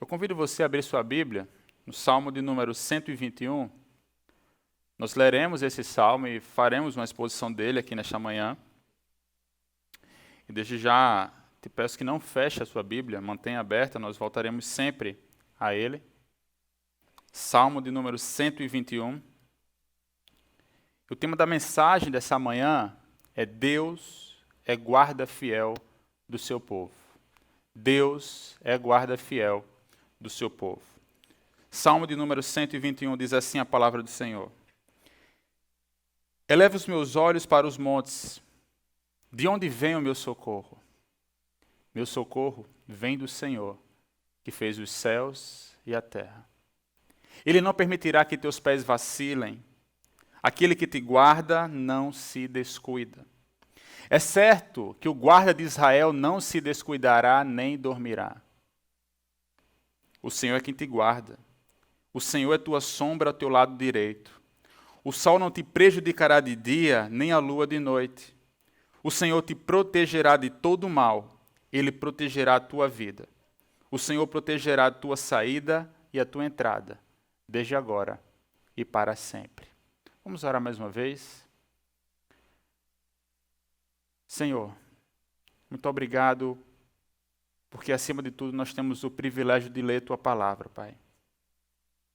Eu convido você a abrir sua Bíblia no Salmo de número 121. Nós leremos esse salmo e faremos uma exposição dele aqui nesta manhã. E desde já te peço que não feche a sua Bíblia, mantenha aberta, nós voltaremos sempre a ele. Salmo de número 121. O tema da mensagem dessa manhã é Deus é guarda fiel do seu povo. Deus é guarda fiel do seu povo. Salmo de número 121 diz assim a palavra do Senhor. Eleva os meus olhos para os montes. De onde vem o meu socorro? Meu socorro vem do Senhor, que fez os céus e a terra. Ele não permitirá que teus pés vacilem. Aquele que te guarda não se descuida. É certo que o guarda de Israel não se descuidará nem dormirá. O Senhor é quem te guarda. O Senhor é tua sombra ao teu lado direito. O sol não te prejudicará de dia, nem a lua de noite. O Senhor te protegerá de todo mal. Ele protegerá a tua vida. O Senhor protegerá a tua saída e a tua entrada, desde agora e para sempre. Vamos orar mais uma vez? Senhor, muito obrigado, porque acima de tudo nós temos o privilégio de ler tua palavra, Pai.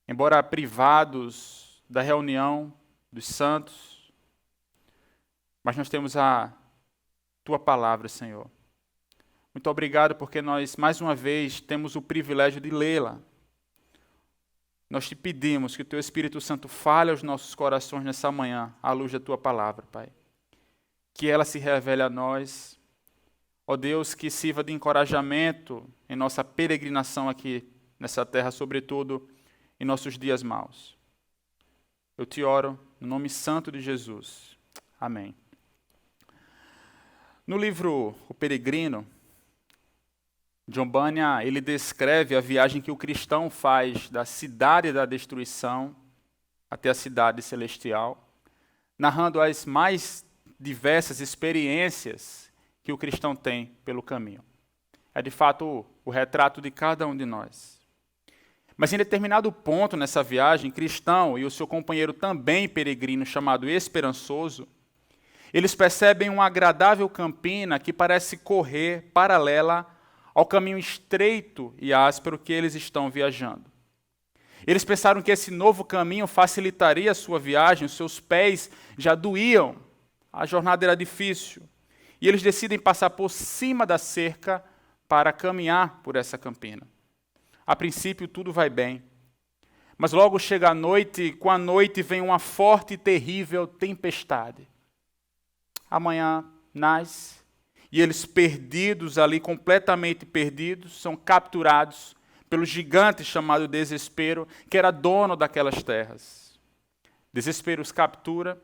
Embora privados da reunião dos santos, mas nós temos a tua palavra, Senhor. Muito obrigado porque nós, mais uma vez, temos o privilégio de lê-la. Nós te pedimos que o teu Espírito Santo fale aos nossos corações nessa manhã, à luz da tua palavra, Pai. Que ela se revele a nós. Ó Deus, que sirva de encorajamento em nossa peregrinação aqui nessa terra, sobretudo em nossos dias maus. Eu te oro no nome santo de Jesus. Amém. No livro O Peregrino, John Bunyan, ele descreve a viagem que o cristão faz da cidade da destruição até a cidade celestial, narrando as mais diversas experiências que o cristão tem pelo caminho. É de fato o retrato de cada um de nós. Mas em determinado ponto nessa viagem, cristão e o seu companheiro também peregrino, chamado Esperançoso, eles percebem uma agradável campina que parece correr paralela ao caminho estreito e áspero que eles estão viajando. Eles pensaram que esse novo caminho facilitaria a sua viagem, os seus pés já doíam, a jornada era difícil. E eles decidem passar por cima da cerca para caminhar por essa campina. A princípio, tudo vai bem. Mas logo chega a noite, e com a noite vem uma forte e terrível tempestade. Amanhã nasce, e eles perdidos ali, completamente perdidos, são capturados pelo gigante chamado Desespero, que era dono daquelas terras. Desespero os captura,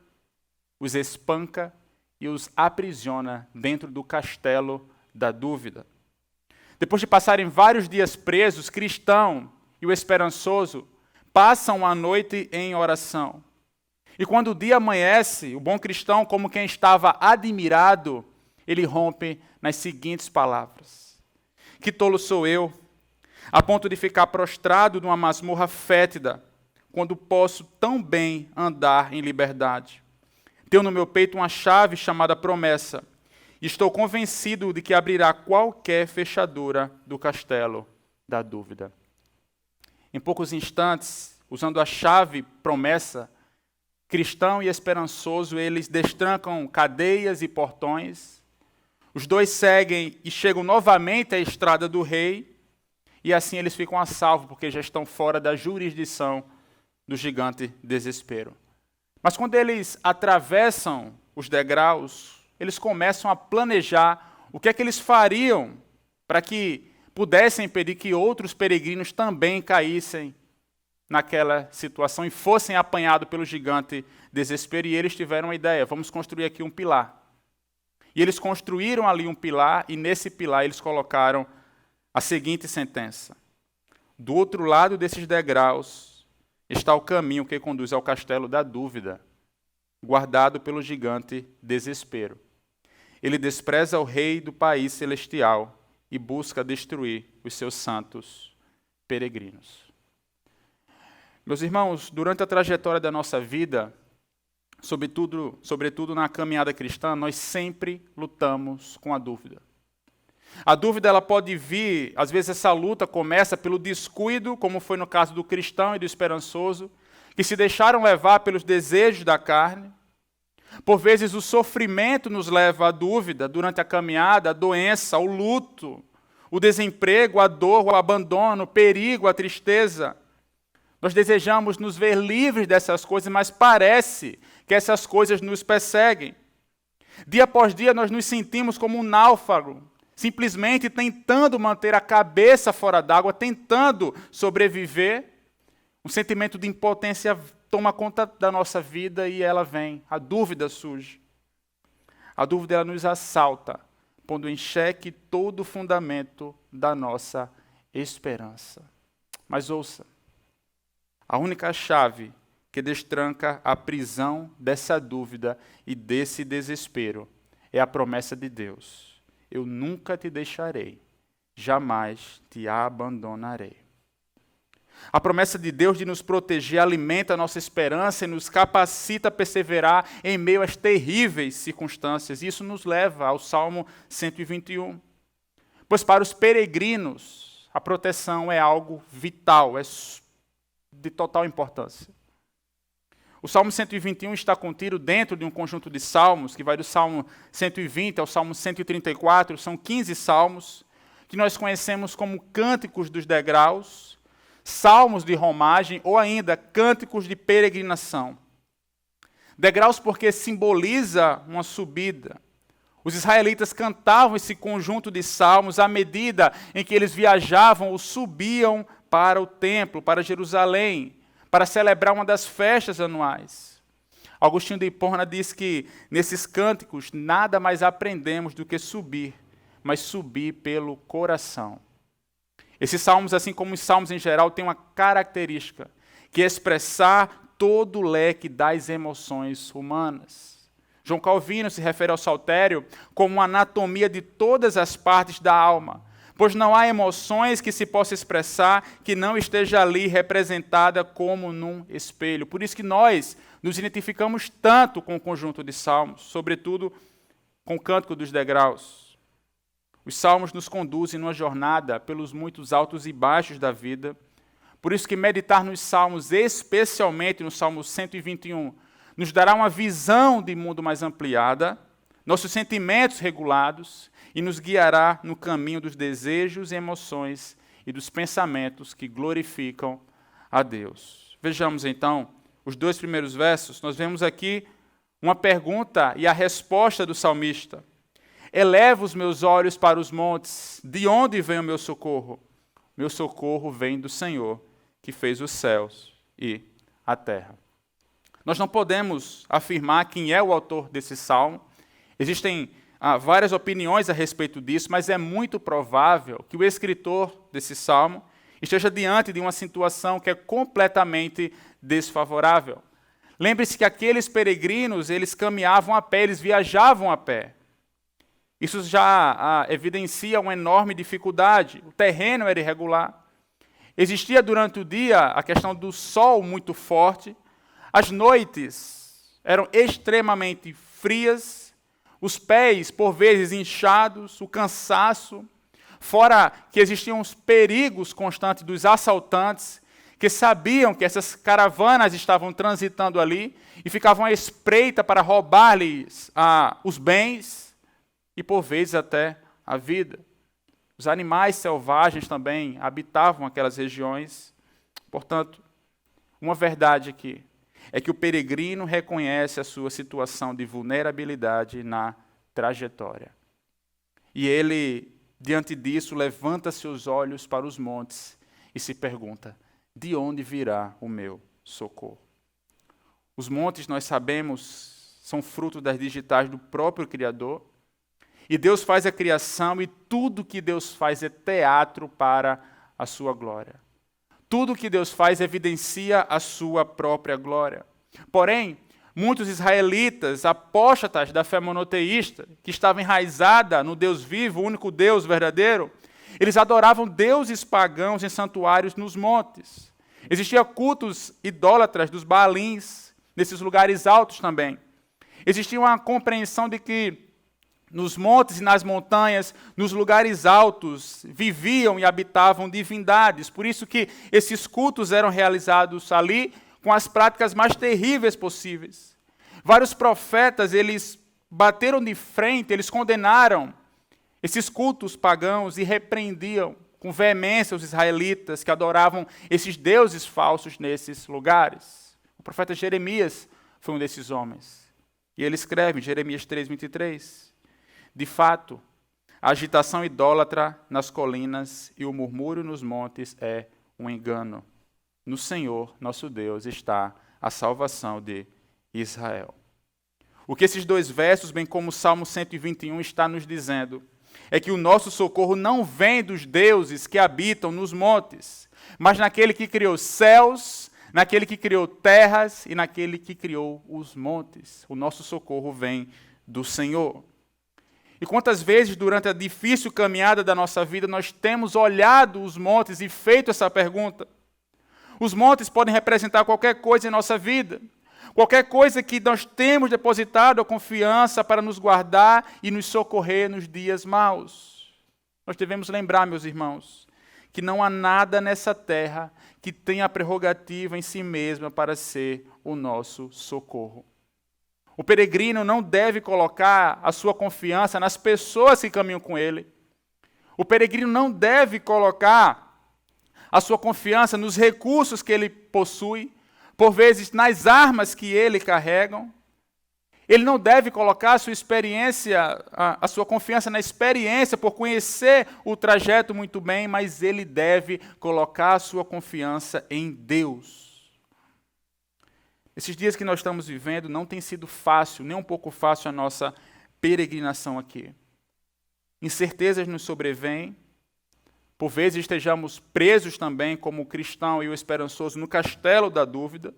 os espanca e os aprisiona dentro do castelo da dúvida. Depois de passarem vários dias presos, Cristão e o Esperançoso passam a noite em oração. E quando o dia amanhece, o bom cristão, como quem estava admirado, ele rompe nas seguintes palavras. Que tolo sou eu, a ponto de ficar prostrado numa masmorra fétida, quando posso tão bem andar em liberdade. Tenho no meu peito uma chave chamada promessa, e estou convencido de que abrirá qualquer fechadura do castelo da dúvida. Em poucos instantes, usando a chave promessa, Cristão e Esperançoso, eles destrancam cadeias e portões. Os dois seguem e chegam novamente à estrada do rei, e assim eles ficam a salvo, porque já estão fora da jurisdição do gigante Desespero. Mas quando eles atravessam os degraus, eles começam a planejar o que é que eles fariam para que pudessem impedir que outros peregrinos também caíssem naquela situação e fossem apanhados pelo gigante Desespero. E eles tiveram uma ideia, vamos construir aqui um pilar. E eles construíram ali um pilar, e nesse pilar eles colocaram a seguinte sentença. Do outro lado desses degraus está o caminho que conduz ao castelo da dúvida, guardado pelo gigante Desespero. Ele despreza o rei do país celestial e busca destruir os seus santos peregrinos. Meus irmãos, durante a trajetória da nossa vida, sobretudo na caminhada cristã, nós sempre lutamos com a dúvida. A dúvida ela pode vir, às vezes essa luta começa pelo descuido, como foi no caso do cristão e do esperançoso, que se deixaram levar pelos desejos da carne. Por vezes o sofrimento nos leva à dúvida durante a caminhada, a doença, o luto, o desemprego, a dor, o abandono, o perigo, a tristeza. Nós desejamos nos ver livres dessas coisas, mas parece que essas coisas nos perseguem. Dia após dia nós nos sentimos como um náufrago, simplesmente tentando manter a cabeça fora d'água, tentando sobreviver. Um sentimento de impotência toma conta da nossa vida e ela vem, a dúvida surge. A dúvida ela nos assalta, pondo em xeque todo o fundamento da nossa esperança. Mas ouça, a única chave que destranca a prisão dessa dúvida e desse desespero é a promessa de Deus. Eu nunca te deixarei, jamais te abandonarei. A promessa de Deus de nos proteger alimenta a nossa esperança e nos capacita a perseverar em meio às terríveis circunstâncias. Isso nos leva ao Salmo 121. Pois para os peregrinos, a proteção é algo vital, é de total importância. O Salmo 121 está contido dentro de um conjunto de salmos, que vai do Salmo 120 ao Salmo 134, são 15 salmos, que nós conhecemos como cânticos dos degraus, salmos de romagem ou ainda cânticos de peregrinação. Degraus porque simboliza uma subida. Os israelitas cantavam esse conjunto de salmos à medida em que eles viajavam ou subiam para o templo, para Jerusalém, para celebrar uma das festas anuais. Agostinho de Hipona diz que nesses cânticos nada mais aprendemos do que subir, mas subir pelo coração. Esses salmos, assim como os salmos em geral, têm uma característica, que é expressar todo o leque das emoções humanas. João Calvino se refere ao saltério como uma anatomia de todas as partes da alma, pois não há emoções que se possa expressar que não esteja ali representada como num espelho. Por isso que nós nos identificamos tanto com o conjunto de salmos, sobretudo com o cântico dos degraus. Os salmos nos conduzem numa jornada pelos muitos altos e baixos da vida. Por isso que meditar nos salmos, especialmente no Salmo 121, nos dará uma visão de mundo mais ampliada, nossos sentimentos regulados e nos guiará no caminho dos desejos e emoções e dos pensamentos que glorificam a Deus. Vejamos então os 2 primeiros versos. Nós vemos aqui uma pergunta e a resposta do salmista. Elevo os meus olhos para os montes, de onde vem o meu socorro? Meu socorro vem do Senhor, que fez os céus e a terra. Nós não podemos afirmar quem é o autor desse salmo. Existem várias opiniões a respeito disso, mas é muito provável que o escritor desse salmo esteja diante de uma situação que é completamente desfavorável. Lembre-se que aqueles peregrinos, eles caminhavam a pé, eles viajavam a pé. Isso já evidencia uma enorme dificuldade. O terreno era irregular. Existia durante o dia a questão do sol muito forte. As noites eram extremamente frias. Os pés, por vezes, inchados. O cansaço. Fora que existiam os perigos constantes dos assaltantes, que sabiam que essas caravanas estavam transitando ali e ficavam à espreita para roubar-lhes os bens. E por vezes até a vida. Os animais selvagens também habitavam aquelas regiões. Portanto, uma verdade aqui é que o peregrino reconhece a sua situação de vulnerabilidade na trajetória. E ele, diante disso, levanta seus olhos para os montes e se pergunta: de onde virá o meu socorro? Os montes, nós sabemos, são fruto das digitais do próprio Criador. E Deus faz a criação e tudo que Deus faz é teatro para a sua glória. Tudo que Deus faz evidencia a sua própria glória. Porém, muitos israelitas, apóstatas da fé monoteísta, que estavam enraizada no Deus vivo, o único Deus verdadeiro, Eles adoravam deuses pagãos em santuários nos montes. Existiam cultos idólatras dos Baalins, nesses lugares altos também. Existia uma compreensão de que nos montes e nas montanhas, nos lugares altos, viviam e habitavam divindades. Por isso que esses cultos eram realizados ali com as práticas mais terríveis possíveis. Vários profetas, eles bateram de frente, eles condenaram esses cultos pagãos e repreendiam com veemência os israelitas que adoravam esses deuses falsos nesses lugares. O profeta Jeremias foi um desses homens. E ele escreve em Jeremias 3:23, de fato, a agitação idólatra nas colinas e o murmúrio nos montes é um engano. No Senhor, nosso Deus, está a salvação de Israel. O que esses dois versos, bem como o Salmo 121, está nos dizendo é que o nosso socorro não vem dos deuses que habitam nos montes, mas naquele que criou céus, naquele que criou terras e naquele que criou os montes. O nosso socorro vem do Senhor. E quantas vezes durante a difícil caminhada da nossa vida nós temos olhado os montes e feito essa pergunta? Os montes podem representar qualquer coisa em nossa vida. Qualquer coisa que nós temos depositado a confiança para nos guardar e nos socorrer nos dias maus. Nós devemos lembrar, meus irmãos, que não há nada nessa terra que tenha a prerrogativa em si mesma para ser o nosso socorro. O peregrino não deve colocar a sua confiança nas pessoas que caminham com ele. O peregrino não deve colocar a sua confiança nos recursos que ele possui, por vezes nas armas que ele carrega. Ele não deve colocar a sua experiência, a sua confiança na experiência por conhecer o trajeto muito bem, mas ele deve colocar a sua confiança em Deus. Esses dias que nós estamos vivendo não tem sido fácil, nem um pouco fácil a nossa peregrinação aqui. Incertezas nos sobrevêm, por vezes estejamos presos também, como o cristão e o esperançoso, no castelo da dúvida.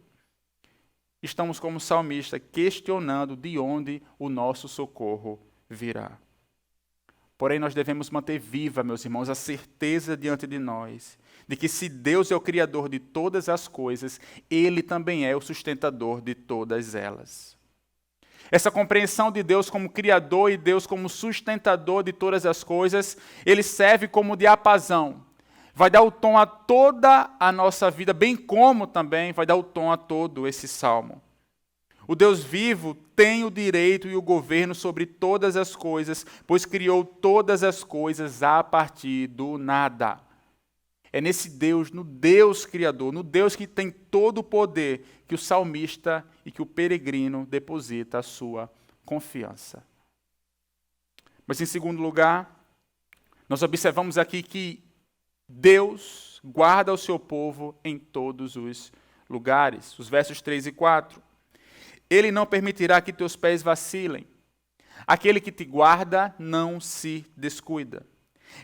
Estamos como salmista, questionando de onde o nosso socorro virá. Porém, nós devemos manter viva, meus irmãos, a certeza diante de nós, de que se Deus é o Criador de todas as coisas, Ele também é o sustentador de todas elas. Essa compreensão de Deus como Criador e Deus como sustentador de todas as coisas, Ele serve como diapasão. Vai dar o tom a toda a nossa vida, bem como também vai dar o tom a todo esse salmo. O Deus vivo tem o direito e o governo sobre todas as coisas, pois criou todas as coisas a partir do nada. É nesse Deus, no Deus Criador, no Deus que tem todo o poder, que o salmista e que o peregrino deposita a sua confiança. Mas, em segundo lugar, nós observamos aqui que Deus guarda o seu povo em todos os lugares. Os versos 3 e 4. Ele não permitirá que teus pés vacilem. Aquele que te guarda não se descuida.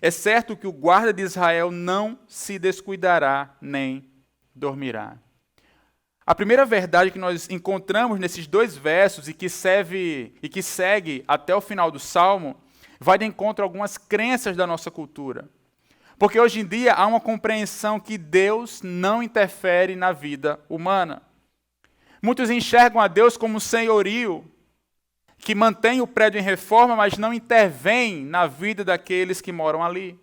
É certo que o guarda de Israel não se descuidará nem dormirá. A primeira verdade que nós encontramos nesses dois versos e que segue até o final do Salmo, vai de encontro a algumas crenças da nossa cultura. Porque hoje em dia há uma compreensão que Deus não interfere na vida humana. Muitos enxergam a Deus como um senhorio, que mantém o prédio em reforma, mas não intervém na vida daqueles que moram ali.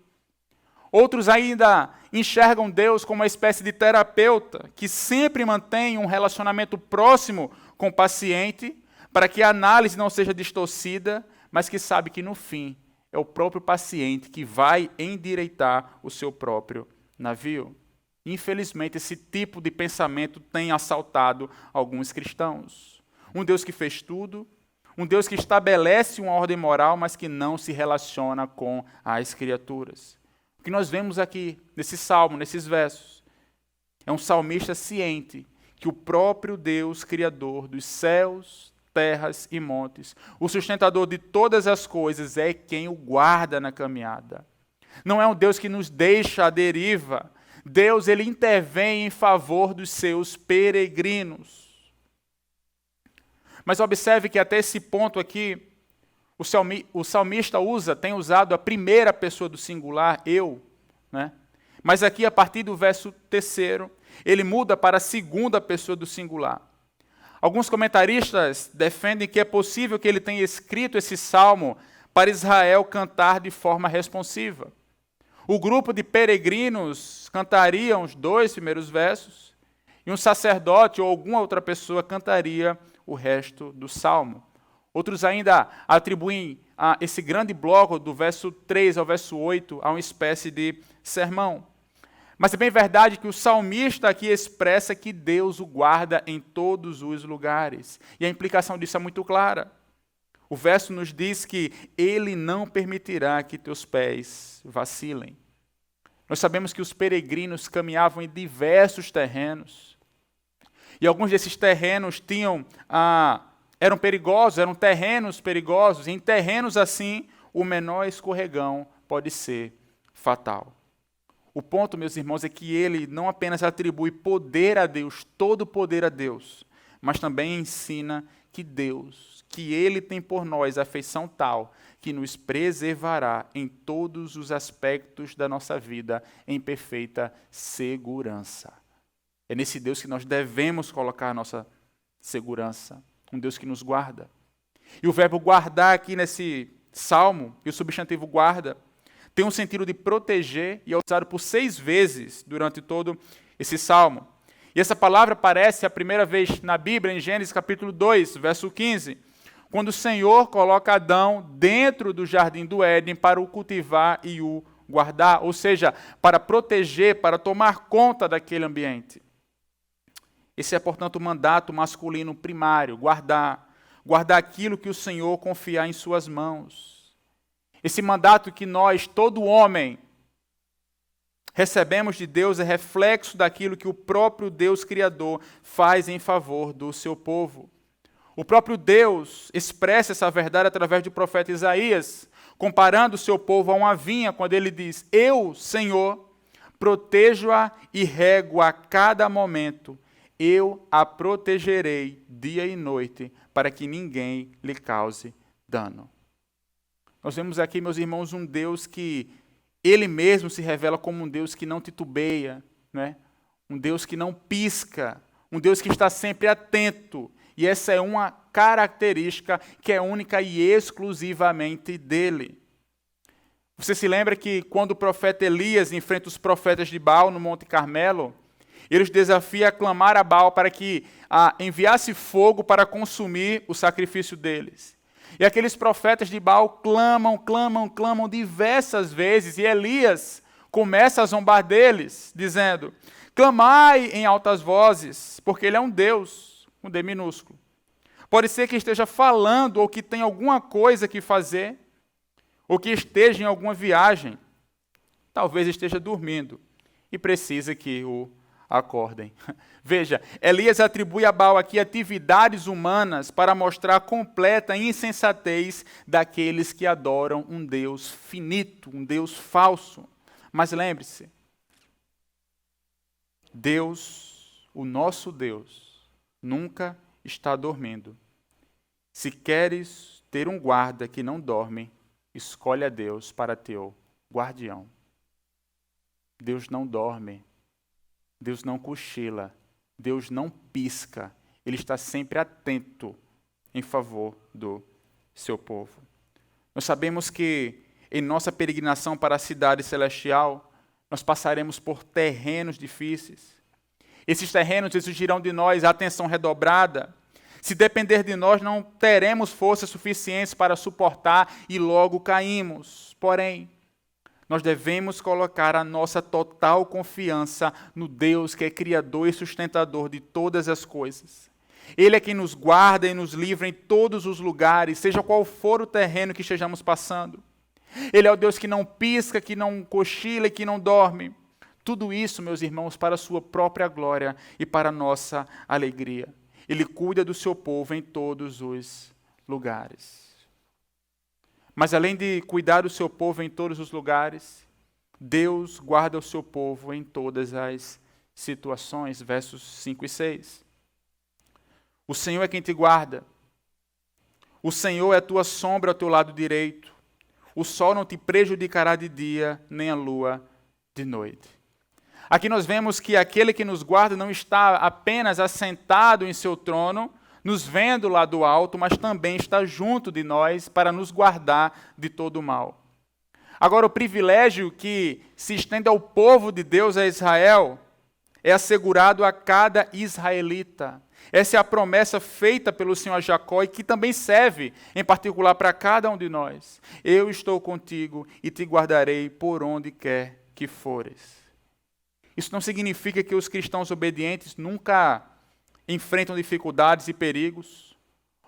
Outros ainda enxergam Deus como uma espécie de terapeuta, que sempre mantém um relacionamento próximo com o paciente, para que a análise não seja distorcida, mas que sabe que no fim é o próprio paciente que vai endireitar o seu próprio navio. Infelizmente, esse tipo de pensamento tem assaltado alguns cristãos. Um Deus que fez tudo, um Deus que estabelece uma ordem moral, mas que não se relaciona com as criaturas. O que nós vemos aqui, nesse salmo, nesses versos, é um salmista ciente que o próprio Deus, Criador dos céus, terras e montes, o sustentador de todas as coisas, é quem o guarda na caminhada. Não é um Deus que nos deixa à deriva. Deus, ele intervém em favor dos seus peregrinos. Mas observe que até esse ponto aqui, o salmista tem usado a primeira pessoa do singular, eu, né? Mas aqui, a partir do verso 3º, ele muda para a segunda pessoa do singular. Alguns comentaristas defendem que é possível que ele tenha escrito esse salmo para Israel cantar de forma responsiva. O grupo de peregrinos cantaria os 2 primeiros versos, e um sacerdote ou alguma outra pessoa cantaria o resto do salmo. Outros ainda atribuem esse grande bloco do verso 3 ao verso 8 a uma espécie de sermão. Mas é bem verdade que o salmista aqui expressa que Deus o guarda em todos os lugares. E a implicação disso é muito clara. O verso nos diz que Ele não permitirá que teus pés vacilem. Nós sabemos que os peregrinos caminhavam em diversos terrenos. E alguns desses terrenos eram perigosos, eram terrenos perigosos. E em terrenos assim, o menor escorregão pode ser fatal. O ponto, meus irmãos, é que ele não apenas atribui poder a Deus, todo o poder a Deus, mas também ensina que Ele tem por nós afeição tal que nos preservará em todos os aspectos da nossa vida em perfeita segurança. É nesse Deus que nós devemos colocar a nossa segurança, um Deus que nos guarda. E o verbo guardar aqui nesse salmo, e o substantivo guarda, tem um sentido de proteger e é usado por 6 vezes durante todo esse salmo. E essa palavra aparece a primeira vez na Bíblia, em Gênesis capítulo 2, verso 15, quando o Senhor coloca Adão dentro do jardim do Éden para o cultivar e o guardar, ou seja, para proteger, para tomar conta daquele ambiente. Esse é, portanto, o mandato masculino primário, guardar aquilo que o Senhor confiar em suas mãos. Esse mandato que nós, todo homem, recebemos de Deus é reflexo daquilo que o próprio Deus Criador faz em favor do seu povo. O próprio Deus expressa essa verdade através do profeta Isaías, comparando o seu povo a uma vinha, quando ele diz: Eu, Senhor, protejo-a e rego a cada momento. Eu a protegerei dia e noite, para que ninguém lhe cause dano. Nós vemos aqui, meus irmãos, um Deus que Ele mesmo se revela como um Deus que não titubeia, né? Um Deus que não pisca, um Deus que está sempre atento. E essa é uma característica que é única e exclusivamente dele. Você se lembra que quando o profeta Elias enfrenta os profetas de Baal no Monte Carmelo, ele os desafia a clamar a Baal para que enviasse fogo para consumir o sacrifício deles. E aqueles profetas de Baal clamam diversas vezes, e Elias começa a zombar deles, dizendo: clamai em altas vozes, porque ele é um Deus, um D minúsculo. Pode ser que esteja falando, ou que tenha alguma coisa que fazer, ou que esteja em alguma viagem, talvez esteja dormindo, e precisa que o acordem. Veja, Elias atribui a Baal aqui atividades humanas para mostrar a completa insensatez daqueles que adoram um Deus finito, um Deus falso. Mas lembre-se, Deus, o nosso Deus, nunca está dormindo. Se queres ter um guarda que não dorme, escolhe a Deus para teu guardião. Deus não dorme. Deus não cochila, Deus não pisca, Ele está sempre atento em favor do seu povo. Nós sabemos que em nossa peregrinação para a cidade celestial, nós passaremos por terrenos difíceis. Esses terrenos exigirão de nós atenção redobrada. Se depender de nós, não teremos forças suficientes para suportar e logo caímos. Porém, nós devemos colocar a nossa total confiança no Deus que é Criador e sustentador de todas as coisas. Ele é quem nos guarda e nos livra em todos os lugares, seja qual for o terreno que estejamos passando. Ele é o Deus que não pisca, que não cochila e que não dorme. Tudo isso, meus irmãos, para a sua própria glória e para a nossa alegria. Ele cuida do seu povo em todos os lugares. Mas além de cuidar do seu povo em todos os lugares, Deus guarda o seu povo em todas as situações. Versos 5 e 6. O Senhor é quem te guarda. O Senhor é a tua sombra ao teu lado direito. O sol não te prejudicará de dia, nem a lua de noite. Aqui nós vemos que aquele que nos guarda não está apenas assentado em seu trono, nos vendo lá do alto, mas também está junto de nós para nos guardar de todo o mal. Agora, o privilégio que se estende ao povo de Deus, a Israel, é assegurado a cada israelita. Essa é a promessa feita pelo Senhor a Jacó e que também serve, em particular, para cada um de nós. Eu estou contigo e te guardarei por onde quer que fores. Isso não significa que os cristãos obedientes nunca enfrentam dificuldades e perigos,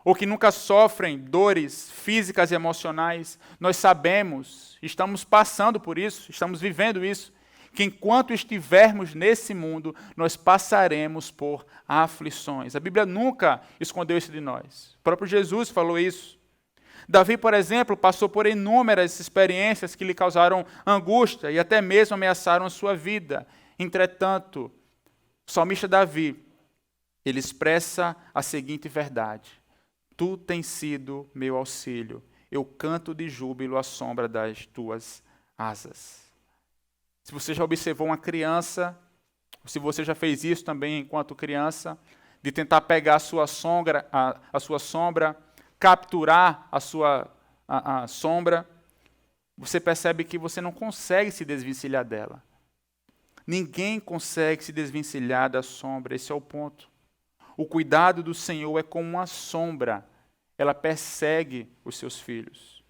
ou que nunca sofrem dores físicas e emocionais. Nós sabemos, estamos passando por isso, estamos vivendo isso, que enquanto estivermos nesse mundo, nós passaremos por aflições. A Bíblia nunca escondeu isso de nós. O próprio Jesus falou isso. Davi, por exemplo, passou por inúmeras experiências que lhe causaram angústia e até mesmo ameaçaram a sua vida. Entretanto, o salmista Davi, ele expressa a seguinte verdade: Tu tens sido meu auxílio, eu canto de júbilo à sombra das tuas asas. Se você já observou uma criança, se você já fez isso também enquanto criança, de tentar pegar a sua sombra, capturar a sua sombra, você percebe que você não consegue se desvencilhar dela. Ninguém consegue se desvencilhar da sombra, esse é o ponto. O cuidado do Senhor é como uma sombra, ela persegue os seus filhos.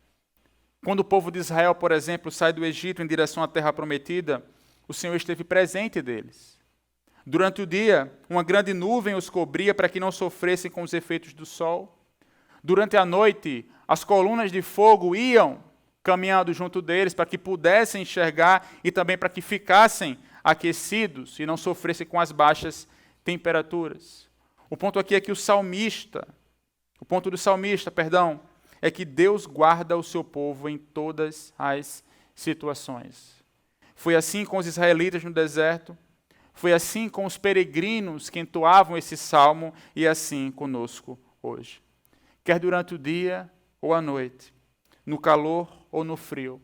Quando o povo de Israel, por exemplo, sai do Egito em direção à terra prometida, o Senhor esteve presente deles. Durante o dia, uma grande nuvem os cobria para que não sofressem com os efeitos do sol. Durante a noite, as colunas de fogo iam caminhando junto deles para que pudessem enxergar e também para que ficassem aquecidos e não sofressem com as baixas temperaturas. O ponto aqui é que o ponto do salmista, é que Deus guarda o seu povo em todas as situações. Foi assim com os israelitas no deserto, foi assim com os peregrinos que entoavam esse salmo e assim conosco hoje. Quer durante o dia ou a noite, no calor ou no frio,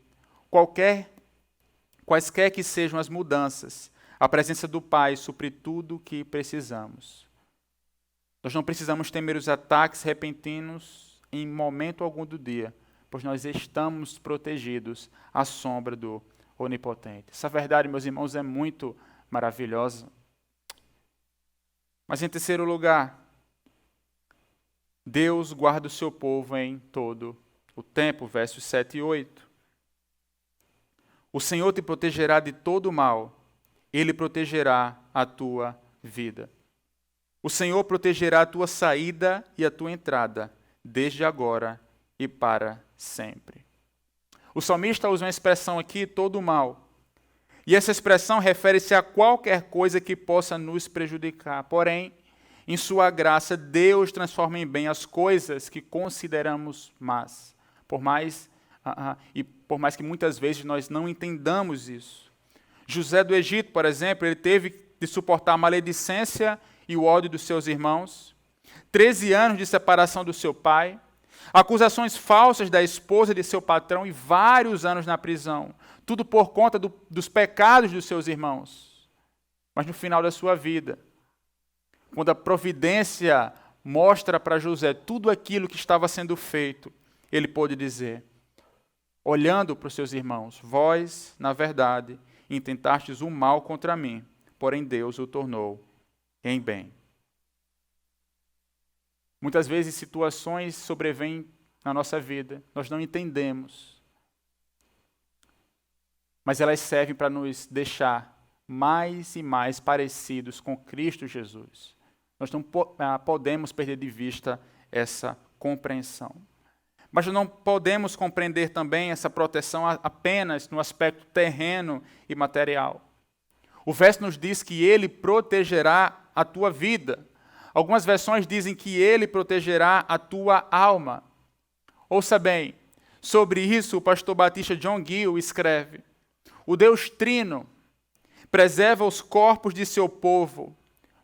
quaisquer que sejam as mudanças, a presença do Pai supre tudo o que precisamos. Nós não precisamos temer os ataques repentinos em momento algum do dia, pois nós estamos protegidos à sombra do Onipotente. Essa verdade, meus irmãos, é muito maravilhosa. Mas em terceiro lugar, Deus guarda o seu povo em todo o tempo, versos 7 e 8. O Senhor te protegerá de todo o mal, Ele protegerá a tua vida. O Senhor protegerá a tua saída e a tua entrada, desde agora e para sempre. O salmista usa uma expressão aqui, todo o mal. E essa expressão refere-se a qualquer coisa que possa nos prejudicar. Porém, em sua graça, Deus transforma em bem as coisas que consideramos más. Por mais que muitas vezes nós não entendamos isso. José do Egito, por exemplo, ele teve de suportar a maledicência e o ódio dos seus irmãos, 13 anos de separação do seu pai, acusações falsas da esposa de seu patrão e vários anos na prisão. Tudo por conta dos pecados dos seus irmãos. Mas no final da sua vida, quando a providência mostra para José tudo aquilo que estava sendo feito, ele pôde dizer, olhando para os seus irmãos, vós, na verdade, intentastes o mal contra mim, porém Deus o tornou em bem. Muitas vezes situações sobrevêm na nossa vida, nós não entendemos, mas elas servem para nos deixar mais e mais parecidos com Cristo Jesus. Nós não podemos perder de vista essa compreensão. Mas não podemos compreender também essa proteção apenas no aspecto terreno e material. O verso nos diz que Ele protegerá a tua vida. Algumas versões dizem que Ele protegerá a tua alma. Ouça bem, sobre isso o pastor batista John Gill escreve, o Deus Trino preserva os corpos de seu povo,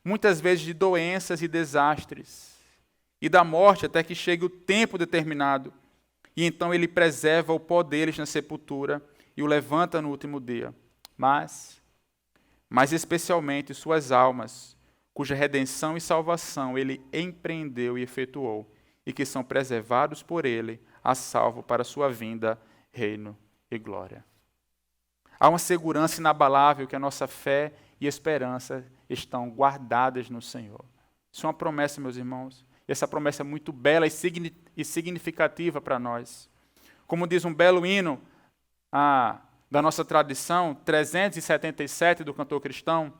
muitas vezes de doenças e desastres, e da morte até que chegue o tempo determinado. E então Ele preserva o pó deles na sepultura e o levanta no último dia. mas especialmente suas almas, cuja redenção e salvação ele empreendeu e efetuou, e que são preservados por ele, a salvo para sua vinda, reino e glória. Há uma segurança inabalável que a nossa fé e esperança estão guardadas no Senhor. Isso é uma promessa, meus irmãos, e essa promessa é muito bela e significativa para nós. Como diz um belo hino da nossa tradição, 377 do cantor cristão,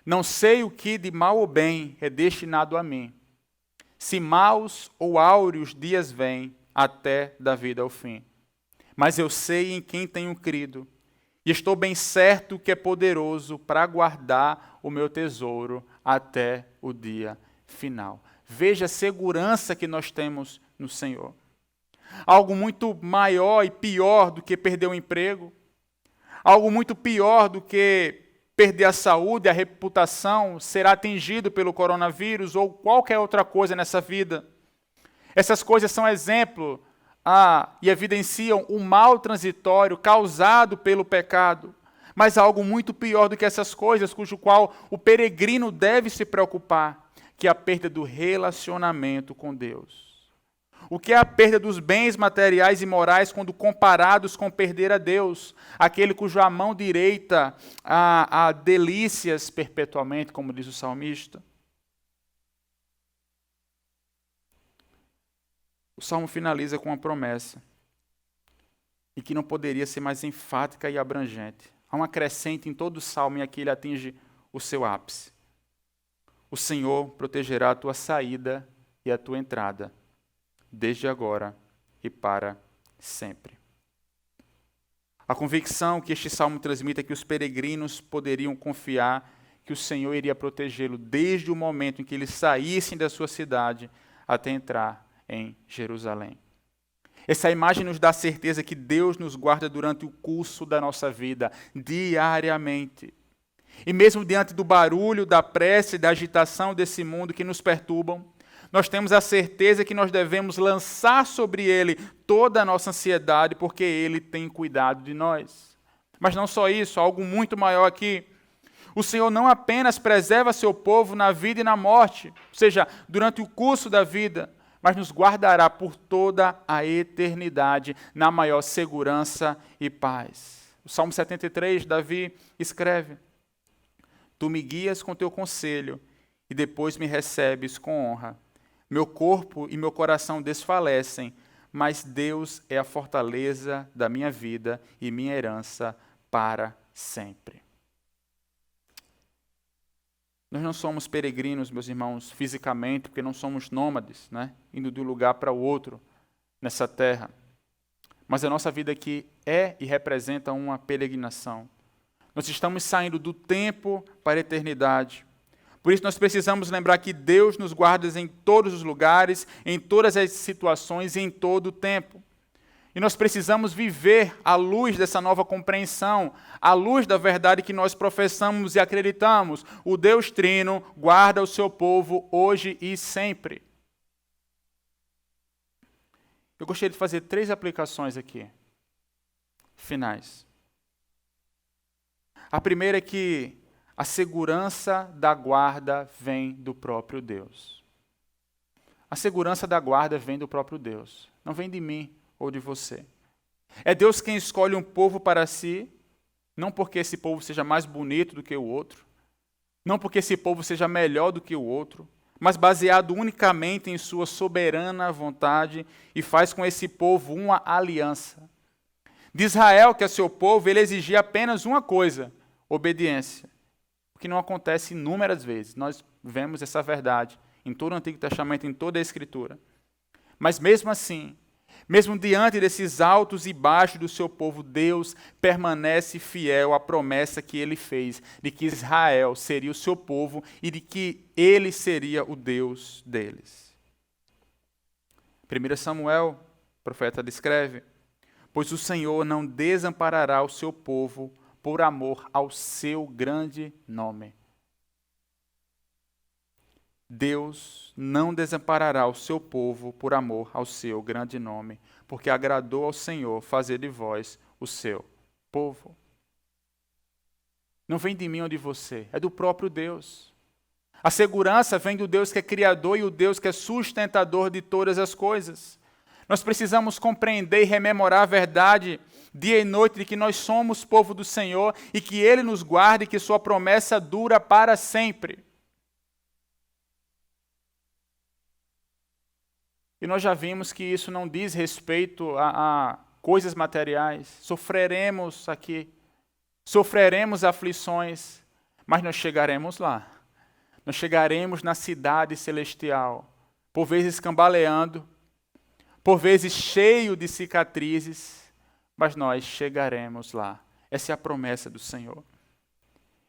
não sei o que de mal ou bem é destinado a mim, se maus ou áureos dias vêm até da vida ao fim. Mas eu sei em quem tenho crido, e estou bem certo que é poderoso para guardar o meu tesouro até o dia final. Veja a segurança que nós temos no Senhor. Algo muito maior e pior do que perder o emprego, algo muito pior do que perder a saúde, a reputação, ser atingido pelo coronavírus ou qualquer outra coisa nessa vida. Essas coisas são exemplo e evidenciam o mal transitório causado pelo pecado, mas há algo muito pior do que essas coisas, cujo qual o peregrino deve se preocupar, que é a perda do relacionamento com Deus. O que é a perda dos bens materiais e morais quando comparados com perder a Deus, aquele cuja mão direita há delícias perpetuamente, como diz o salmista? O salmo finaliza com uma promessa, e que não poderia ser mais enfática e abrangente. Há uma crescente em todo o salmo, e aqui ele atinge o seu ápice. O Senhor protegerá a tua saída e a tua entrada, desde agora e para sempre. A convicção que este salmo transmite é que os peregrinos poderiam confiar que o Senhor iria protegê-lo desde o momento em que eles saíssem da sua cidade até entrar em Jerusalém. Essa imagem nos dá a certeza que Deus nos guarda durante o curso da nossa vida, diariamente. E mesmo diante do barulho, da pressa e da agitação desse mundo que nos perturbam, nós temos a certeza que nós devemos lançar sobre Ele toda a nossa ansiedade, porque Ele tem cuidado de nós. Mas não só isso, algo muito maior aqui. O Senhor não apenas preserva seu povo na vida e na morte, ou seja, durante o curso da vida, mas nos guardará por toda a eternidade na maior segurança e paz. O Salmo 73, Davi escreve: Tu me guias com teu conselho e depois me recebes com honra. Meu corpo e meu coração desfalecem, mas Deus é a fortaleza da minha vida e minha herança para sempre. Nós não somos peregrinos, meus irmãos, fisicamente, porque não somos nômades, indo de um lugar para o outro nessa terra. Mas a nossa vida aqui é e representa uma peregrinação. Nós estamos saindo do tempo para a eternidade. Por isso nós precisamos lembrar que Deus nos guarda em todos os lugares, em todas as situações e em todo o tempo. E nós precisamos viver à luz dessa nova compreensão, à luz da verdade que nós professamos e acreditamos. O Deus Trino guarda o seu povo hoje e sempre. Eu gostaria de fazer 3 aplicações aqui, finais. A primeira é que a segurança da guarda vem do próprio Deus. A segurança da guarda vem do próprio Deus, não vem de mim ou de você. É Deus quem escolhe um povo para si, não porque esse povo seja mais bonito do que o outro, não porque esse povo seja melhor do que o outro, mas baseado unicamente em sua soberana vontade, e faz com esse povo uma aliança. De Israel, que é seu povo, ele exigia apenas uma coisa: obediência. O que não acontece inúmeras vezes. Nós vemos essa verdade em todo o Antigo Testamento, em toda a Escritura. Mas mesmo assim, mesmo diante desses altos e baixos do seu povo, Deus permanece fiel à promessa que ele fez, de que Israel seria o seu povo e de que ele seria o Deus deles. 1 Samuel, o profeta descreve: pois o Senhor não desamparará o seu povo por amor ao seu grande nome. Deus não desamparará o seu povo por amor ao seu grande nome, porque agradou ao Senhor fazer de vós o seu povo. Não vem de mim ou de você, é do próprio Deus. A segurança vem do Deus que é criador e o Deus que é sustentador de todas as coisas. Nós precisamos compreender e rememorar a verdade dia e noite de que nós somos povo do Senhor e que Ele nos guarda e que Sua promessa dura para sempre. E nós já vimos que isso não diz respeito a coisas materiais. Sofreremos aqui, sofreremos aflições, mas nós chegaremos lá. Nós chegaremos na cidade celestial, por vezes cambaleando, por vezes cheio de cicatrizes, mas nós chegaremos lá. Essa é a promessa do Senhor.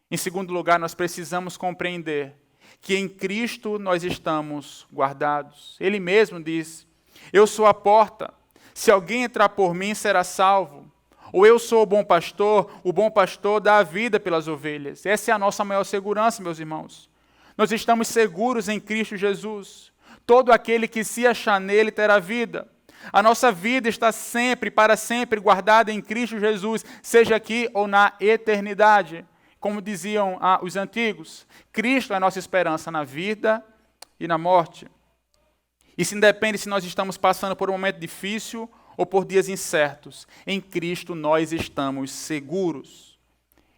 Em segundo lugar, nós precisamos compreender que em Cristo nós estamos guardados. Ele mesmo diz: eu sou a porta, se alguém entrar por mim será salvo. Ou eu sou o bom pastor dá a vida pelas ovelhas. Essa é a nossa maior segurança, meus irmãos. Nós estamos seguros em Cristo Jesus. Todo aquele que se achar nele terá vida. A nossa vida está sempre, para sempre, guardada em Cristo Jesus, seja aqui ou na eternidade. Como diziam os antigos, Cristo é a nossa esperança na vida e na morte. Isso independe se nós estamos passando por um momento difícil ou por dias incertos. Em Cristo nós estamos seguros.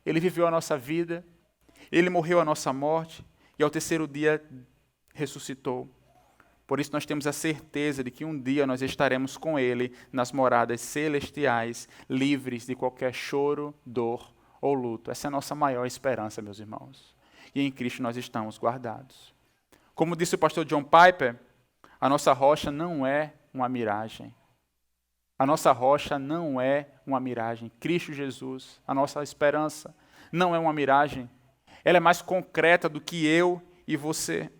Ele viveu a nossa vida, Ele morreu a nossa morte e ao terceiro dia ressuscitou. Por isso nós temos a certeza de que um dia nós estaremos com Ele nas moradas celestiais, livres de qualquer choro, dor ou luto. Essa é a nossa maior esperança, meus irmãos. E em Cristo nós estamos guardados. Como disse o pastor John Piper, a nossa rocha não é uma miragem. A nossa rocha não é uma miragem. Cristo Jesus, a nossa esperança, não é uma miragem. Ela é mais concreta do que eu e você.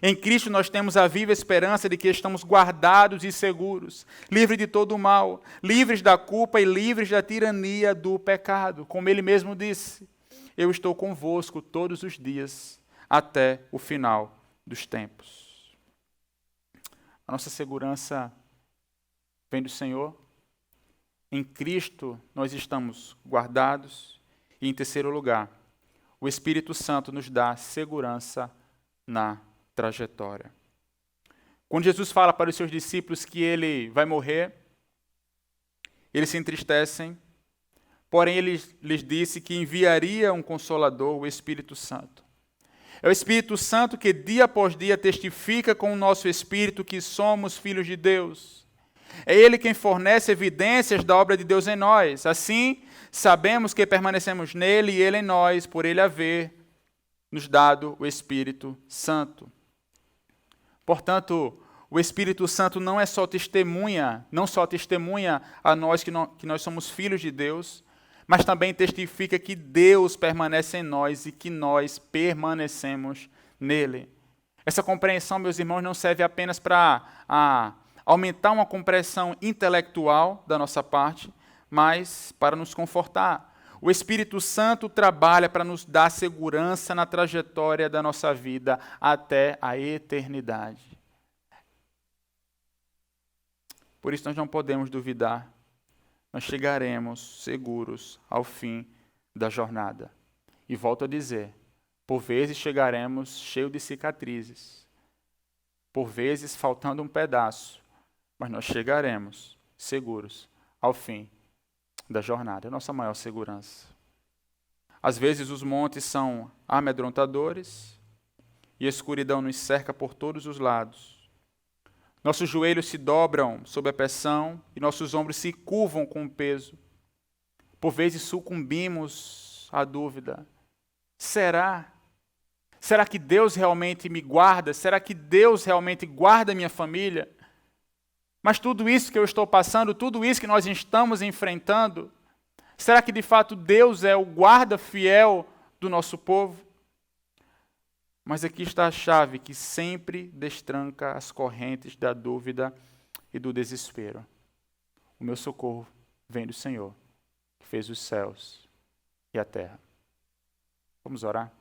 Em Cristo nós temos a viva esperança de que estamos guardados e seguros, livres de todo o mal, livres da culpa e livres da tirania do pecado. Como Ele mesmo disse, eu estou convosco todos os dias até o final dos tempos. A nossa segurança vem do Senhor. Em Cristo nós estamos guardados. E em terceiro lugar, o Espírito Santo nos dá segurança na trajetória. Quando Jesus fala para os seus discípulos que Ele vai morrer, eles se entristecem, porém Ele lhes disse que enviaria um Consolador, o Espírito Santo. É o Espírito Santo que dia após dia testifica com o nosso espírito que somos filhos de Deus. É Ele quem fornece evidências da obra de Deus em nós. Assim, sabemos que permanecemos nele e ele em nós, por ele haver nos dado o Espírito Santo. Portanto, o Espírito Santo não só testemunha a nós que nós somos filhos de Deus, mas também testifica que Deus permanece em nós e que nós permanecemos nele. Essa compreensão, meus irmãos, não serve apenas para aumentar uma compreensão intelectual da nossa parte, mas para nos confortar. O Espírito Santo trabalha para nos dar segurança na trajetória da nossa vida até a eternidade. Por isso nós não podemos duvidar. Nós chegaremos seguros ao fim da jornada. E volto a dizer, por vezes chegaremos cheio de cicatrizes, por vezes faltando um pedaço, mas nós chegaremos seguros ao fim da jornada. É a nossa maior segurança. Às vezes os montes são amedrontadores e a escuridão nos cerca por todos os lados. Nossos joelhos se dobram sob a pressão e nossos ombros se curvam com o peso. Por vezes sucumbimos à dúvida. Será? Será que Deus realmente me guarda? Será que Deus realmente guarda minha família? Mas tudo isso que eu estou passando, tudo isso que nós estamos enfrentando, será que de fato Deus é o guarda fiel do nosso povo? Mas aqui está a chave que sempre destranca as correntes da dúvida e do desespero. O meu socorro vem do Senhor, que fez os céus e a terra. Vamos orar?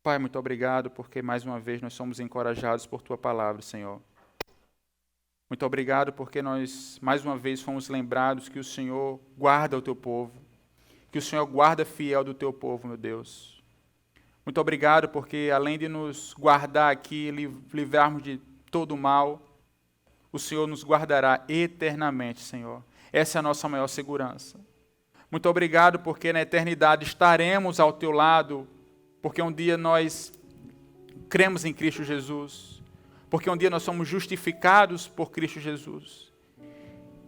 Pai, muito obrigado, porque mais uma vez nós somos encorajados por Tua palavra, Senhor. Muito obrigado porque nós, mais uma vez, fomos lembrados que o Senhor guarda o teu povo, que o Senhor guarda fiel do teu povo, meu Deus. Muito obrigado porque, além de nos guardar aqui, livrarmos de todo o mal, o Senhor nos guardará eternamente, Senhor. Essa é a nossa maior segurança. Muito obrigado porque na eternidade estaremos ao teu lado, porque um dia nós cremos em Cristo Jesus, porque um dia nós somos justificados por Cristo Jesus.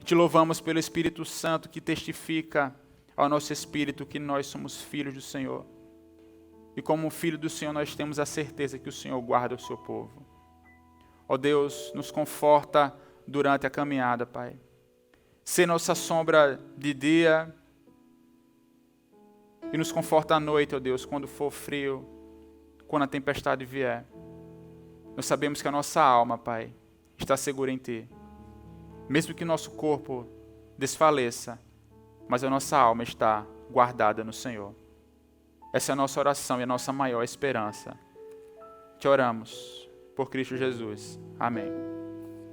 Te louvamos pelo Espírito Santo que testifica ao nosso espírito que nós somos filhos do Senhor. E como filho do Senhor nós temos a certeza que o Senhor guarda o seu povo. Ó Deus, nos conforta durante a caminhada, Pai. Sê nossa sombra de dia e nos conforta à noite, ó Deus, quando for frio, quando a tempestade vier. Nós sabemos que a nossa alma, Pai, está segura em Ti. Mesmo que nosso corpo desfaleça, mas a nossa alma está guardada no Senhor. Essa é a nossa oração e a nossa maior esperança. Te oramos por Cristo Jesus. Amém.